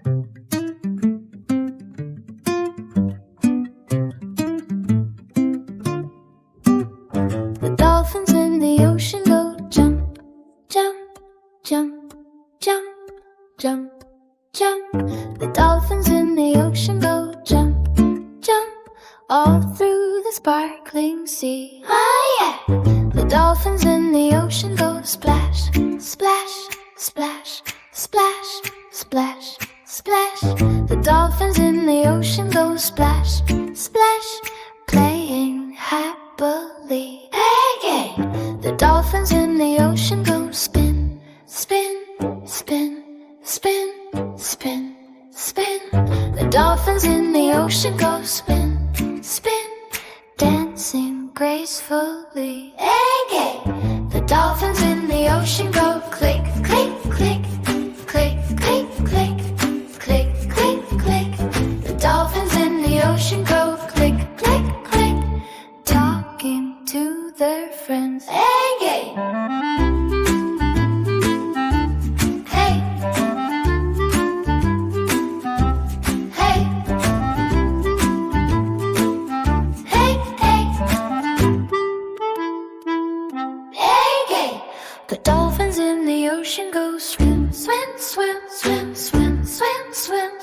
The dolphins in the ocean go jump, jump, jump, jump, jump, jump. The dolphins in the ocean go jump, jump, all through the sparkling sea. Oh yeah! The dolphins in the ocean go splash, splash, splash, splash, splash, splash. The dolphins in the ocean go splash, splash, playing happily. Hey, the dolphins in the ocean go spin, spin, spin, spin, spin, spin. The dolphins in the ocean go spin, spin, dancing gracefully. Hey, the dolphins in the ocean go click, click, click, click, click, click, click, click, click. The dolphins in the ocean go click, click, click, talking to their friends. Hey, hey. Hey. Hey. Hey, hey. Hey, hey. The dolphins in the ocean go swim, swim, swim, swim, swim, swim, swim,